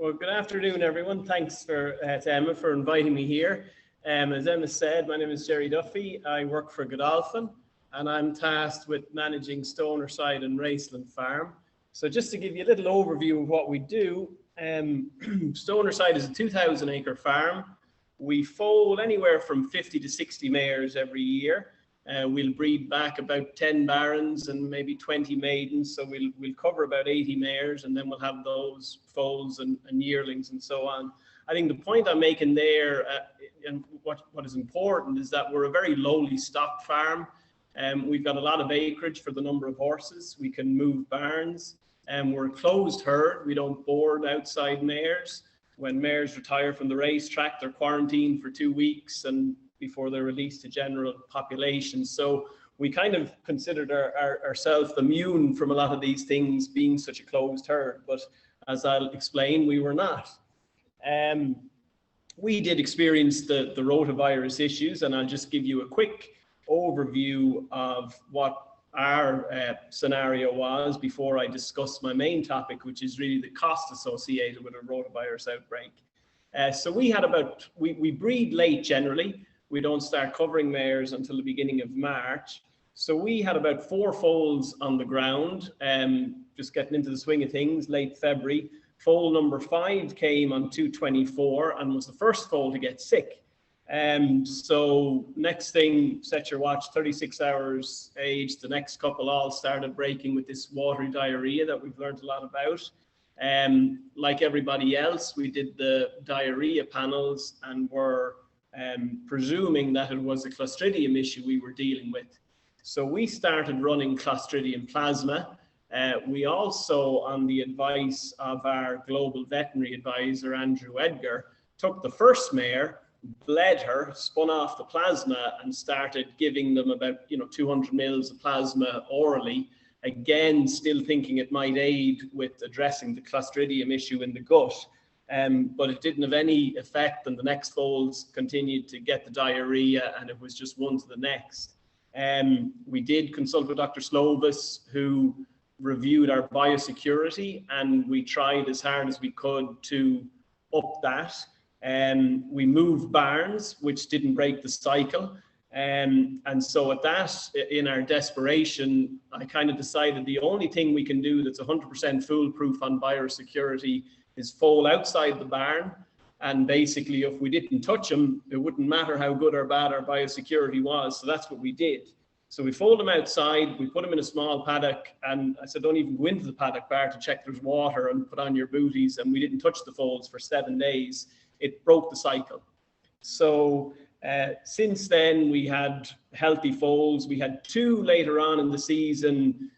Well, good afternoon, everyone. Thanks to Emma for inviting me here. As Emma said, my name is Gerry Duffy. I work for Godolphin, and I'm tasked with managing Stonerside and Raceland Farm. So just to give you a little overview of what we do, Stonerside is a 2,000-acre farm. We foal anywhere from 50 to 60 mares every year. We'll breed back about 10 barons and maybe 20 maidens, so we'll cover about 80 mares, and then we'll have those foals and yearlings and so on. I think the point I'm making there, and what is important, is that we're a very lowly stocked farm. We've got a lot of acreage for the number of horses. We can move barns, and we're a closed herd. We don't board outside mares. When mares retire from the racetrack, they're quarantined for 2 weeks and before they're released to general population. So we kind of considered ourselves immune from a lot of these things, being such a closed herd. But as I'll explain, we were not. We did experience the rotavirus issues, and I'll just give you a quick overview of what our scenario was before I discuss my main topic, which is really the cost associated with a rotavirus outbreak. So we breed late generally. We don't start covering mares until the beginning of March. So we had about 4 foals on the ground, just getting into the swing of things, late February. Foal number 5 came on 2/24 and was the first foal to get sick. So next thing, set your watch, 36 hours age, the next couple all started breaking with this watery diarrhea that we've learned a lot about. Like everybody else, we did the diarrhea panels and were presuming that it was a Clostridium issue we were dealing with. So we started running Clostridium plasma. We also, on the advice of our global veterinary advisor, Andrew Edgar, took the first mare, bled her, spun off the plasma, and started giving them about 200 mils of plasma orally. Again, still thinking it might aid with addressing the Clostridium issue in the gut. But it didn't have any effect, and the next foals continued to get the diarrhea, and it was just one to the next. We did consult with Dr. Slovis, who reviewed our biosecurity, and we tried as hard as we could to up that. We moved barns, which didn't break the cycle. And so at that, in our desperation, I kind of decided the only thing we can do that's 100% foolproof on biosecurity is foal outside the barn. And basically, if we didn't touch them, it wouldn't matter how good or bad our biosecurity was. So that's what we did. So we foaled them outside, we put them in a small paddock, and I said, don't even go into the paddock bar to check there's water and put on your booties. And we didn't touch the foals for 7 days. It broke the cycle. So since then, we had healthy foals. We had 2 later on in the season,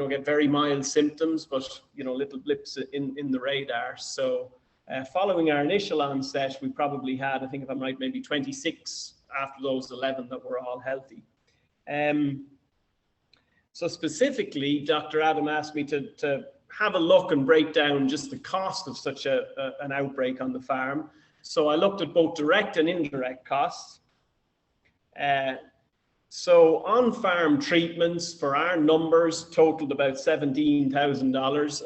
get very mild symptoms, but, little blips in the radar. So following our initial onset, we probably had, I think if I'm right, maybe 26 after those 11 that were all healthy. So specifically, Dr. Adam asked me to have a look and break down just the cost of such an outbreak on the farm. So I looked at both direct and indirect costs. So on-farm treatments for our numbers totaled about $17,000,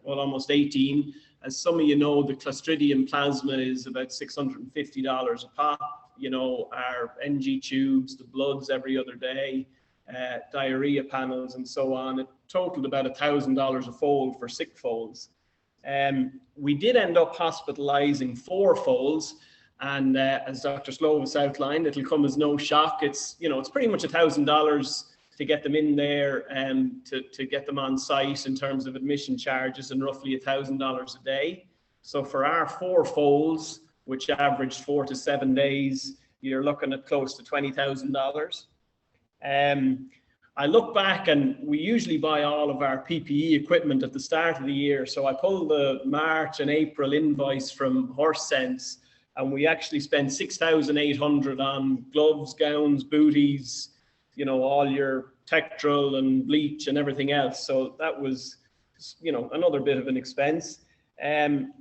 well, almost 18. As some of you know, the Clostridium plasma is about $650 a pop. Our NG tubes, the bloods every other day, diarrhea panels, and so on. It totaled about $1,000 a foal for sick foals. We did end up hospitalizing 4 foals. And as Dr. Slovis outlined, it'll come as no shock. It's pretty much $1,000 to get them in there and to get them on site in terms of admission charges, and roughly $1,000 a day. So for our 4 foals, which averaged 4 to 7 days, you're looking at close to $20,000. I look back, and we usually buy all of our PPE equipment at the start of the year. So I pulled the March and April invoice from Horse Sense, and we actually spent $6,800 on gloves, gowns, booties, all your Tectrol and bleach and everything else. So that was, another bit of an expense. I'm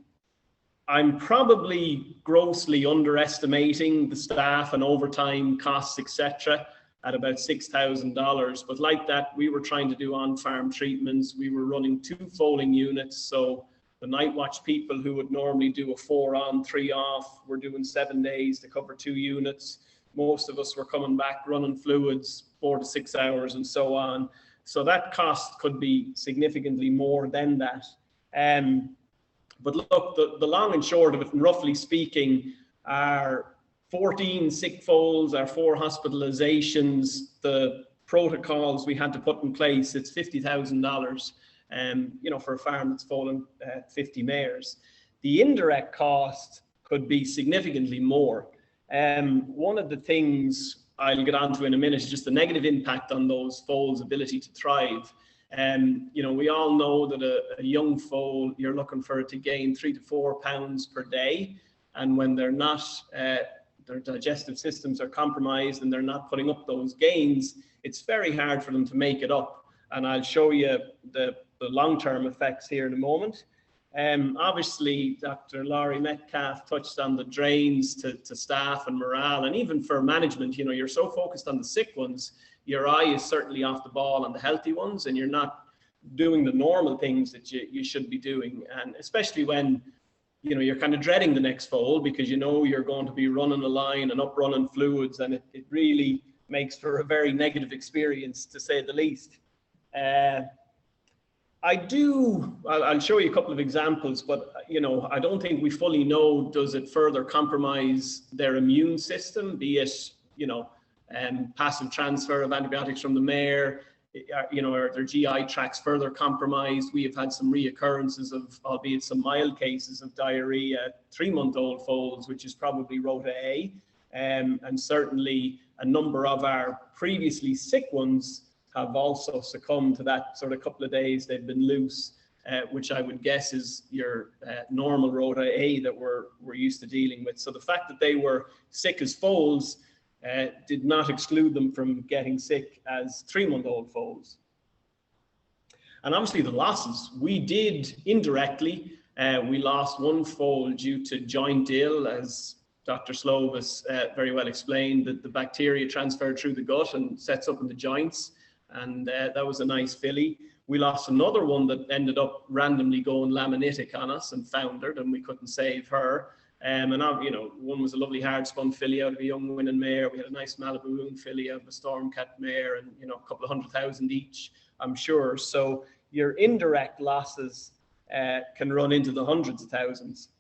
probably grossly underestimating the staff and overtime costs, etc., at about $6,000. But like that, we were trying to do on-farm treatments. We were running 2 foaling units. So the night watch people who would normally do a 4 on, 3 off, were doing 7 days to cover 2 units. Most of us were coming back running fluids 4 to 6 hours and so on. So that cost could be significantly more than that. But look, the long and short of it, and roughly speaking, our 14 sick foals, our 4 hospitalizations, the protocols we had to put in place, it's $50,000, you know, for a farm that's foaling 50 mares. The indirect cost could be significantly more. One of the things I'll get onto in a minute is just the negative impact on those foals' ability to thrive. You know, we all know that a young foal, you're looking for it to gain 3 to 4 pounds per day. And when they're not, their digestive systems are compromised and they're not putting up those gains, it's very hard for them to make it up. And I'll show you the long-term effects here in a moment. Obviously, Dr. Laurie Metcalf touched on the drains to staff and morale, and even for management. You know, you're so focused on the sick ones, your eye is certainly off the ball on the healthy ones, and you're not doing the normal things that you should be doing. And especially when, you know, you're kind of dreading the next foal because you know you're going to be running a line and up running fluids, and it really makes for a very negative experience, to say the least. I'll show you a couple of examples, but, you know, I don't think we fully know, does it further compromise their immune system, be it, you know, passive transfer of antibiotics from the mare, you know, are their GI tracts further compromised? We have had some reoccurrences of, albeit some mild cases of diarrhea, 3-month-old foals, which is probably Rota A, and certainly a number of our previously sick ones have also succumbed to that sort of couple of days they've been loose, which I would guess is your normal Rota A that we're used to dealing with. So the fact that they were sick as foals did not exclude them from getting sick as 3-month-old foals. And obviously the losses, we did indirectly, we lost 1 foal due to joint ill, as Dr. Slovis very well explained, that the bacteria transferred through the gut and sets up in the joints. And that was a nice filly. We lost another one that ended up randomly going laminitic on us and foundered, and we couldn't save her. And you know, one was a lovely hard spun filly out of a young winning mare. We had a nice Malibu filly out of a Stormcat mare, and, you know, a couple of 100,000 each, I'm sure. So your indirect losses can run into the hundreds of thousands.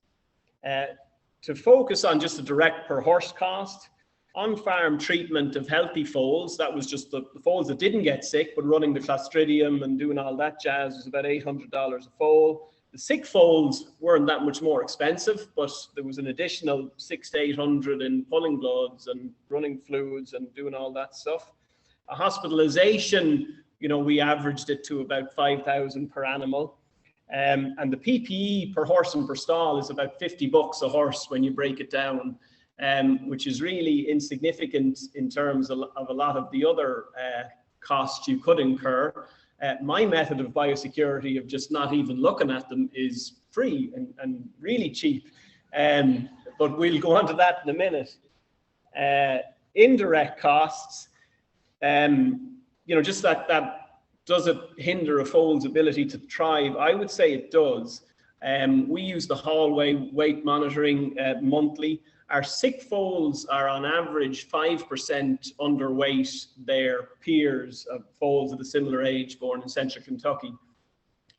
To focus on just the direct per horse cost, on-farm treatment of healthy foals, that was just the foals that didn't get sick, but running the Clostridium and doing all that jazz, was about $800 a foal. The sick foals weren't that much more expensive, but there was an additional $600 to $800 in pulling bloods and running fluids and doing all that stuff. A hospitalization, you know, we averaged it to about 5,000 per animal. And the PPE per horse and per stall is about $50 a horse when you break it down. Which is really insignificant in terms of a lot of the other costs you could incur. My method of biosecurity, of just not even looking at them, is free and really cheap. But we'll go on to that in a minute. Indirect costs, you know, just that does it hinder a foal's ability to thrive? I would say it does. We use the hallway weight monitoring monthly. Our sick foals are on average 5% underweight their peers of foals of a similar age born in central Kentucky.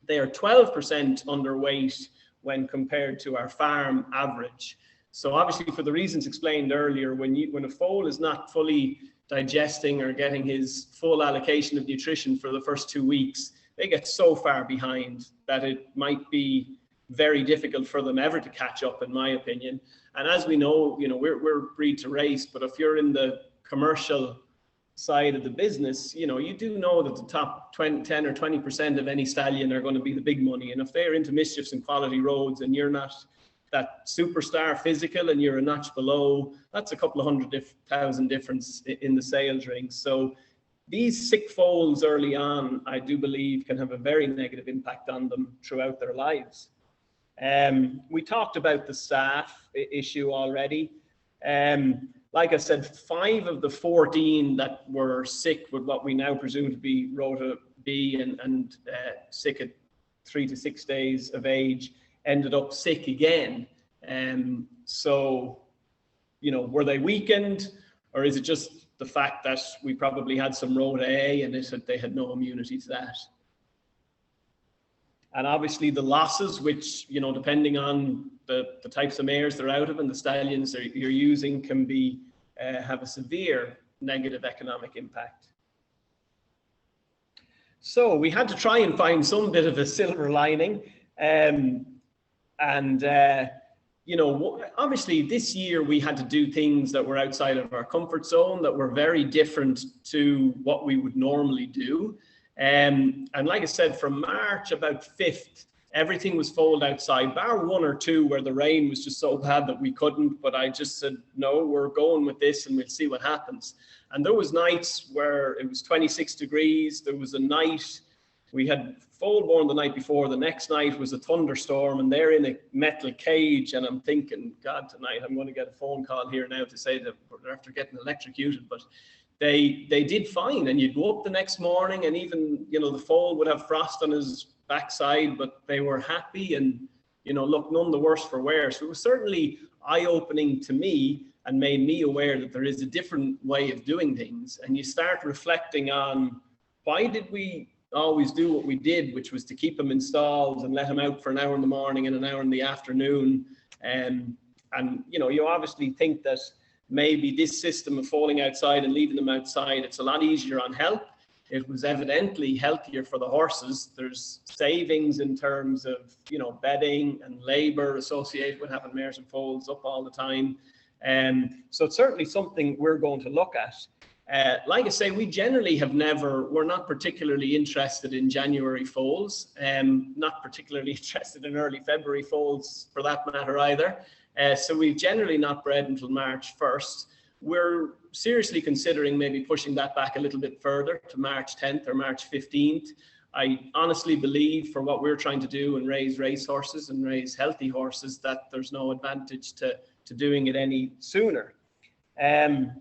They are 12% underweight when compared to our farm average. So obviously, for the reasons explained earlier, when a foal is not fully digesting or getting his full allocation of nutrition for the first 2 weeks, they get so far behind that it might be very difficult for them ever to catch up, in my opinion. And as we know, you know, we're breed to race, but if you're in the commercial side of the business, you know, you do know that the top 10 or 20% of any stallion are going to be the big money. And if they're into mischiefs and quality roads and you're not that superstar physical and you're a notch below, that's a couple of $100,000 difference in the sales ring. So these sick foals early on, I do believe, can have a very negative impact on them throughout their lives. We talked about the staff issue already. Like I said, 5 of the 14 that were sick with what we now presume to be Rota B and sick at 3 to 6 days of age ended up sick again. So, you know, were they weakened, or is it just the fact that we probably had some rota A and they had no immunity to that? And obviously the losses, which, you know, depending on the types of mares they're out of and the stallions you're using, can be have a severe negative economic impact. So we had to try and find some bit of a silver lining. You know, obviously this year we had to do things that were outside of our comfort zone, that were very different to what we would normally do. And like I said, from March about 5th, everything was foaled outside, bar 1 or 2 where the rain was just so bad that we couldn't. But I just said, no, we're going with this and we'll see what happens. And there was nights where it was 26 degrees. There was a night, we had foal born the night before. The next night was a thunderstorm and they're in a metal cage. And I'm thinking, God, tonight I'm going to get a phone call here now to say that they're after getting electrocuted. But they did fine, and you'd go up the next morning and even, you know, the foal would have frost on his backside, but they were happy and, you know, look, none the worse for wear. So it was certainly eye-opening to me and made me aware that there is a different way of doing things. And you start reflecting on, why did we always do what we did, which was to keep them in stalls and let them out for an hour in the morning and an hour in the afternoon. And you know, you obviously think that maybe this system of falling outside and leaving them outside, it's a lot easier on health. It was evidently healthier for the horses. There's savings in terms of, you know, bedding and labor associated with having mares and foals up all the time. So it's certainly something we're going to look at. Like I say, we generally we're not particularly interested in January foals, not particularly interested in early February foals for that matter either. So we've generally not bred until March 1st. We're seriously considering maybe pushing that back a little bit further to March 10th or March 15th. I honestly believe, for what we're trying to do and raise racehorses and raise healthy horses, that there's no advantage to doing it any sooner. And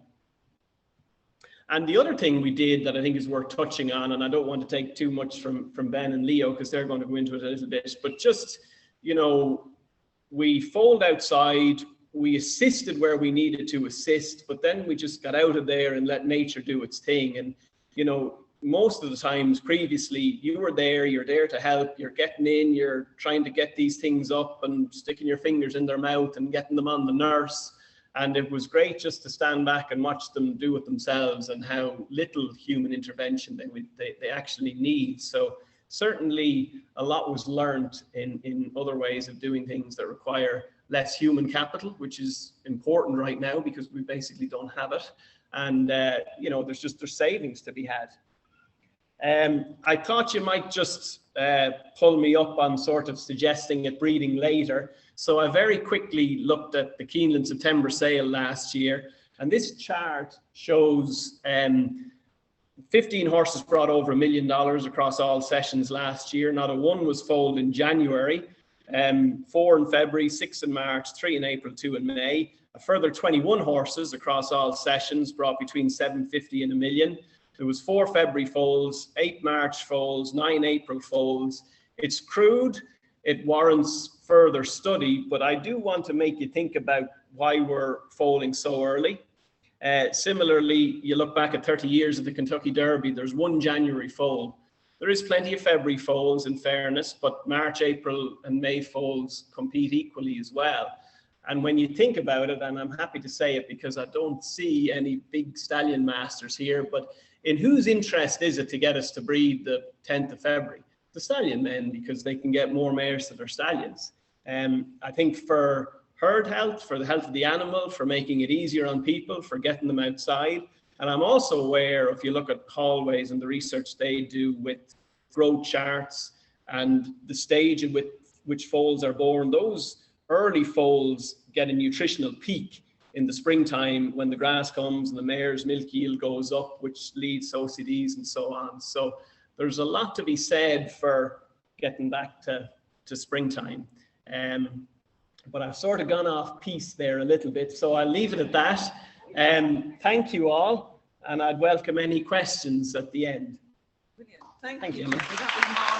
the other thing we did that I think is worth touching on, and I don't want to take too much from Ben and Leo because they're going to go into it a little bit, but just, you know, we foaled outside, we assisted where we needed to assist, but then we just got out of there and let nature do its thing. And, you know, most of the times previously, you're there to help, you're getting in, you're trying to get these things up and sticking your fingers in their mouth and getting them on the nurse. And it was great just to stand back and watch them do it themselves and how little human intervention they actually need. So certainly a lot was learned in other ways of doing things that require less human capital, which is important right now because we basically don't have it. And, you know, there's savings to be had. I thought you might just pull me up on sort of suggesting it breeding later. So I very quickly looked at the Keeneland September sale last year, and this chart shows 15 horses brought over $1 million across all sessions last year. Not a one was foaled in January, 4 in February, 6 in March, 3 in April, 2 in May. A further 21 horses across all sessions brought between 750 and $1 million. There was 4 February foals, 8 March foals, 9 April foals. It's crude. It warrants further study, but I do want to make you think about why we're foaling so early. Similarly, you look back at 30 years of the Kentucky Derby, there's 1 January foal. There is plenty of February foals in fairness, but March, April and May foals compete equally as well. And when you think about it, and I'm happy to say it because I don't see any big stallion masters here, but in whose interest is it to get us to breed the 10th of February? The stallion men, because they can get more mares that are stallions. I think for herd health, for the health of the animal, for making it easier on people, for getting them outside. And I'm also aware, if you look at hallways and the research they do with growth charts and the stage in which foals are born, those early foals get a nutritional peak in the springtime when the grass comes and the mare's milk yield goes up, which leads to OCDs and so on. So there's a lot to be said for getting back to springtime. But I've sort of gone off piece there a little bit, so I'll leave it at that. Thank you all, and I'd welcome any questions at the end. Brilliant. Thank you. Emma. That was